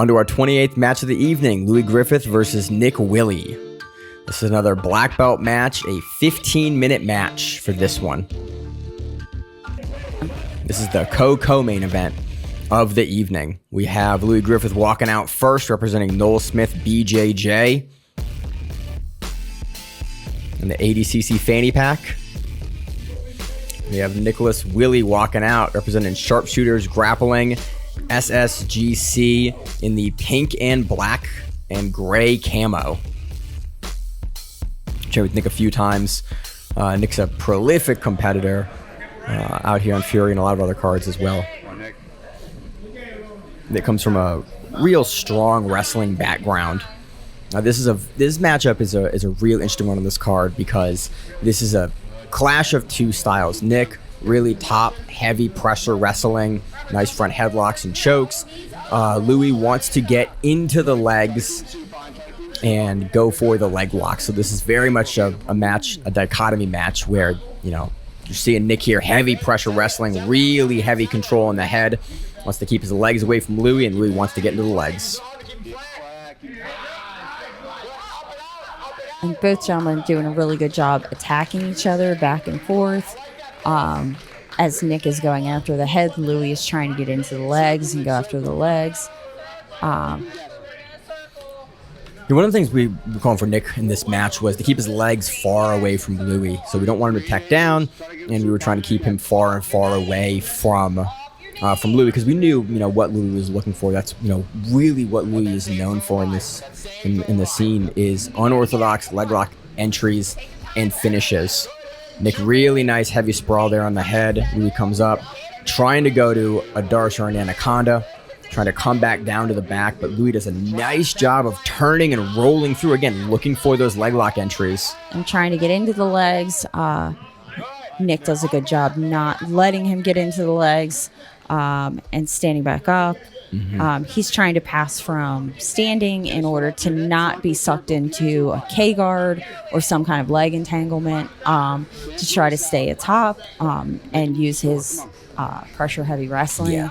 On to our 28th match of the evening, Louie Griffith versus Nick Willey. This is another black belt match, a 15-minute match for this one. This is the co-main event of the evening. We have Louie Griffith walking out first, representing Noel Smith BJJ in the 80cc fanny pack. We have Nicholas Willey walking out, representing Sharpshooters Grappling SSGC in the pink and black and gray camo. Which I would think a few times. Nick's a prolific competitor out here on Fury and a lot of other cards as well. Nick comes from a real strong wrestling background. This matchup is a real interesting one on this card because this is a clash of two styles. Nick, really top heavy pressure wrestling, nice front headlocks and chokes. Louie wants to get into the legs and go for the leg lock. So this is very much a dichotomy match where, you're seeing Nick here, heavy pressure wrestling, really heavy control in the head, wants to keep his legs away from Louie, and Louie wants to get into the legs. And both gentlemen doing a really good job attacking each other back and forth. As Nick is going after the head, Louie is trying to get into the legs and go after the legs. One of the things we were calling for Nick in this match was to keep his legs far away from Louie. So we don't want him to tech down, and we were trying to keep him far and far away from Louie because we knew, what Louie was looking for. That's, really what Louie is known for in this in the scene is unorthodox leg lock entries and finishes. Nick, really nice heavy sprawl there on the head. Louie comes up, trying to go to a Darce or an Anaconda, trying to come back down to the back, but Louie does a nice job of turning and rolling through, again, looking for those leg lock entries. And trying to get into the legs. Nick does a good job not letting him get into the legs and standing back up. Mm-hmm. He's trying to pass from standing in order to not be sucked into a K-guard or some kind of leg entanglement to try to stay atop and use his pressure-heavy wrestling,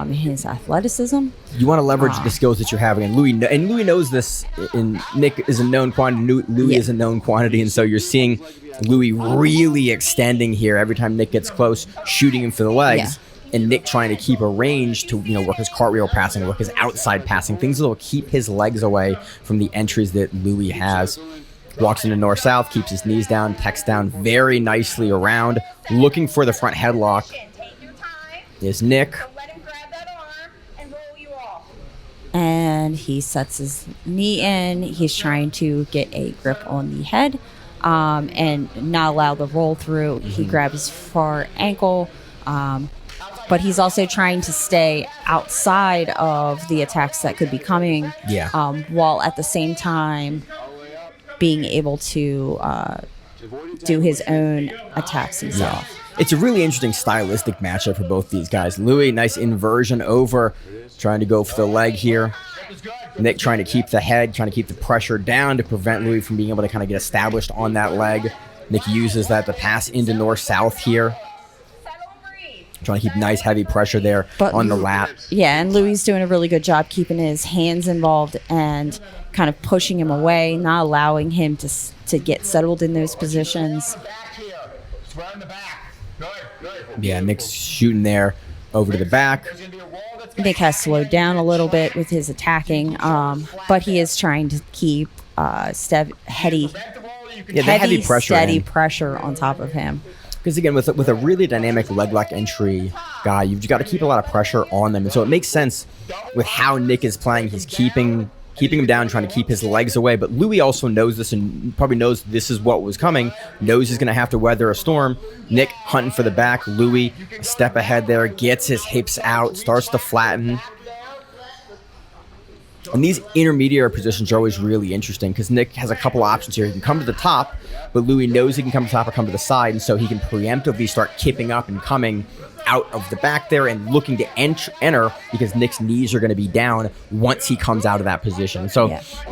his athleticism. You want to leverage the skills that you're having, and Louie knows this. And Nick is a known quantity. Louie is a known quantity, and so you're seeing Louie really extending here every time Nick gets close, shooting him for the legs. Yeah. And Nick trying to keep a range to work his cartwheel passing, work his outside passing, things that will keep his legs away from the entries that Louie has. Walks into north-south, keeps his knees down, techs down very nicely around, looking for the front headlock. Is Nick. And he sets his knee in. He's trying to get a grip on the head and not allow the roll through. Mm-hmm. He grabs his far ankle. But he's also trying to stay outside of the attacks that could be coming, while at the same time being able to do his own attacks himself. Yeah. It's a really interesting stylistic matchup for both these guys. Louie, nice inversion over, trying to go for the leg here. Nick trying to keep the head, trying to keep the pressure down to prevent Louie from being able to kind of get established on that leg. Nick uses that to pass into north-south here. Trying to keep nice heavy pressure there on the lat. Yeah, and Louie's doing a really good job keeping his hands involved and kind of pushing him away, not allowing him to get settled in those positions. Yeah, Nick's shooting there over to the back. Nick has slowed down a little bit with his attacking, but he is trying to keep heavy steady pressure on top of him. Because again, with a really dynamic leg lock entry guy, you've got to keep a lot of pressure on them. And so it makes sense with how Nick is playing. He's keeping him down, trying to keep his legs away. But Louie also knows this and probably knows this is what was coming, knows he's going to have to weather a storm. Nick hunting for the back. Louie a step ahead there, gets his hips out, starts to flatten. And these intermediate positions are always really interesting because Nick has a couple options here. He can come to the top, but Louie knows he can come to the top or come to the side, and so he can preemptively start kipping up and coming out of the back there and looking to enter because Nick's knees are going to be down once he comes out of that position. So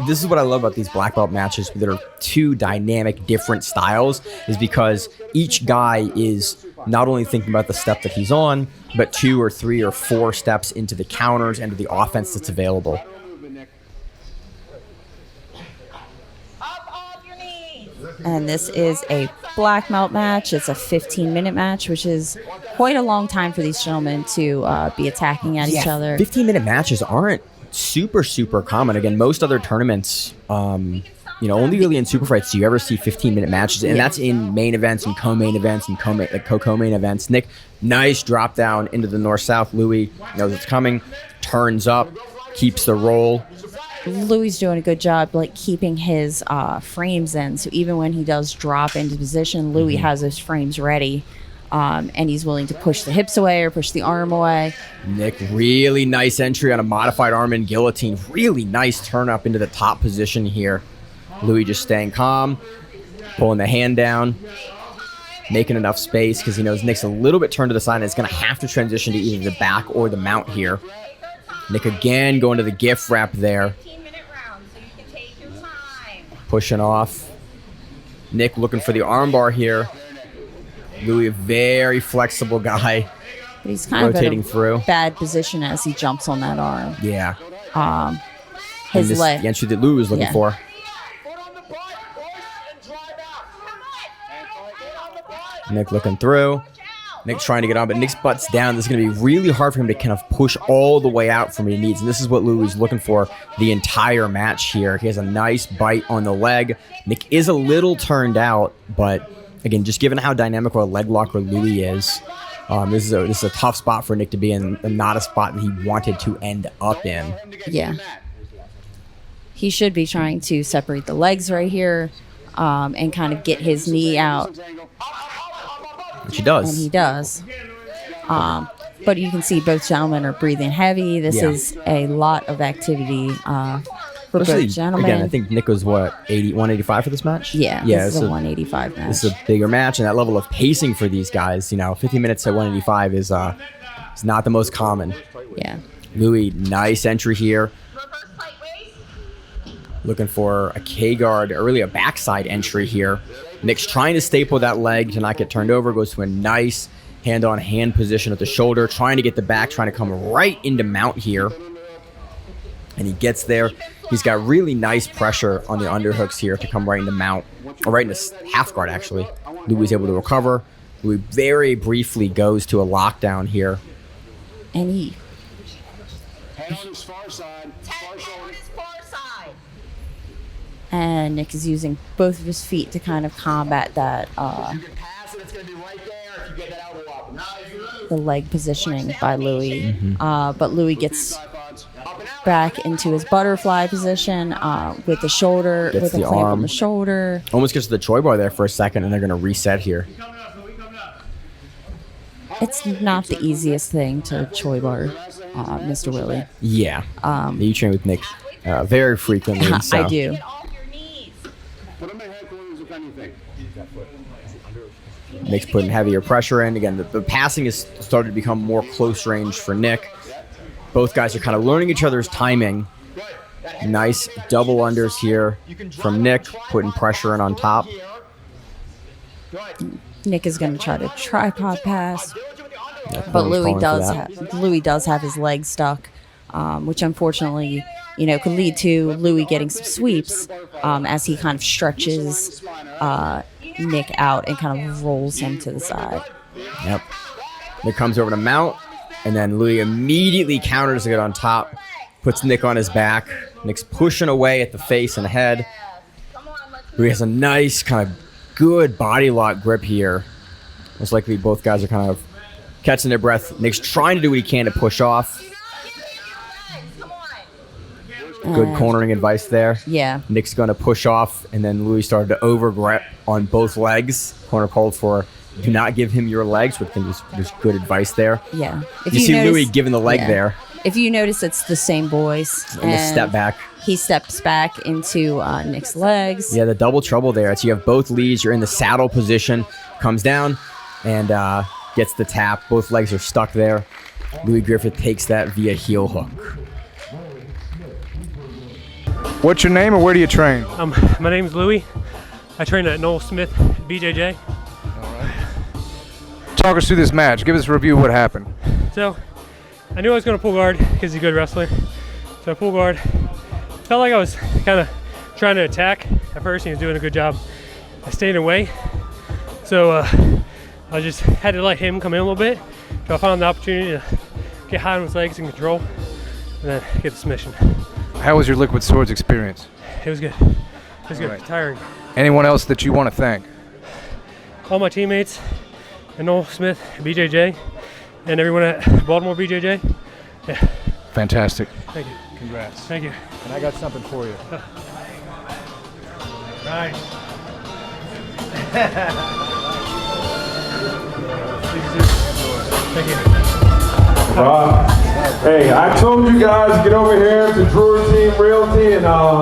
this is what I love about these black belt matches that are two dynamic, different styles, is because each guy is not only thinking about the step that he's on, but 2 or 3 or 4 steps into the counters and to the offense that's available. And this is a black belt match. It's a 15-minute match, which is quite a long time for these gentlemen to be attacking at each other. 15-minute matches aren't super common. Again, most other tournaments, only really in Superfights do you ever see 15-minute matches, and that's in main events and co-main events and co-main events. Nick, nice drop down into the north-south. Louie knows it's coming, turns up, keeps the roll. Louie's doing a good job, like keeping his frames in. So even when he does drop into position, Louie has those frames ready, and he's willing to push the hips away or push the arm away. Nick, really nice entry on a modified arm and guillotine. Really nice turn up into the top position here. Louie just staying calm, pulling the hand down, making enough space because he knows Nick's a little bit turned to the side and it's going to have to transition to either the back or the mount here. Nick again going to the gift wrap there. Pushing off. Nick looking for the armbar here. Louie, a very flexible guy. But he's kind rotating of in a through. Bad position as he jumps on that arm. Yeah. His leg. The entry that Louie was looking for. Nick looking through. Nick trying to get on, but Nick's butt's down. This is going to be really hard for him to kind of push all the way out from what he needs. And this is what Louie's looking for the entire match here. He has a nice bite on the leg. Nick is a little turned out, but again, just given how dynamic of a leg locker Louie is, this is a tough spot for Nick to be in, and not a spot that he wanted to end up in. Yeah. He should be trying to separate the legs right here and kind of get his knee out. Which he does. And he does. But you can see both gentlemen are breathing heavy. This is a lot of activity for both gentlemen. Again, I think Nick was, 185 for this match? Yeah, this is a 185 match. This is a bigger match, and that level of pacing for these guys, 15 minutes at 185 is not the most common. Yeah. Louie, nice entry here. Looking for a K-guard, or really a backside entry here. Nick's trying to staple that leg to not get turned over. Goes to a nice hand-on-hand position at the shoulder. Trying to get the back. Trying to come right into mount here. And he gets there. He's got really nice pressure on the underhooks here to come right into mount. Or right into half guard, actually. Louie's able to recover. Louie very briefly goes to a lockdown here. And he... And Nick is using both of his feet to kind of combat that the leg positioning by Louie. But Louie gets back into his butterfly position with the shoulder, with the clamp on the shoulder. Almost gets to the Choi bar there for a second, and they're going to reset here. It's not the easiest thing to Choi bar, Mr. Willey. Yeah. You train with Nick very frequently. So. I do. Nick's putting heavier pressure in. Again, the passing has started to become more close range for Nick. Both guys are kind of learning each other's timing. Nice double unders here from Nick, putting pressure in on top. Nick is going to try to tripod pass, but Louie does have his leg stuck, which unfortunately, could lead to Louie getting some sweeps as he kind of stretches Nick out and kind of rolls him to the side. Yep. Nick comes over to mount, and then Louie immediately counters it on top, puts Nick on his back. Nick's pushing away at the face and head. Louie has a nice kind of good body lock grip here. Most likely both guys are kind of catching their breath. Nick's trying to do what he can to push off. Good cornering advice there. Yeah. Nick's going to push off, and then Louie started to over-grip on both legs. Corner called for, do not give him your legs, which I think was good advice there. Yeah. You see notice, Louie giving the leg there. If you notice, it's the same boys. And the step back. He steps back into Nick's legs. Yeah, the double trouble there. So you have both leads. You're in the saddle position. Comes down and gets the tap. Both legs are stuck there. Louie Griffith takes that via heel hook. What's your name and where do you train? My name's Louie. I train at Noel Smith BJJ. talk us through this match. Give us a review of what happened. So, I knew I was going to pull guard because he's a good wrestler. So I pull guard. Felt like I was kind of trying to attack at first. He was doing a good job. I stayed away. So I just had to let him come in a little bit. So I found the opportunity to get high on his legs and control, and then get the submission. How was your Liquid Swords experience? It was good. It was good. Right. Tiring. Anyone else that you want to thank? All my teammates, and Noel Smith, BJJ, and everyone at Baltimore BJJ. Yeah. Fantastic. Thank you. Congrats. Thank you. And I got something for you. Nice. Thank you. Hey, I told you guys to get over here to Drury Team Realty and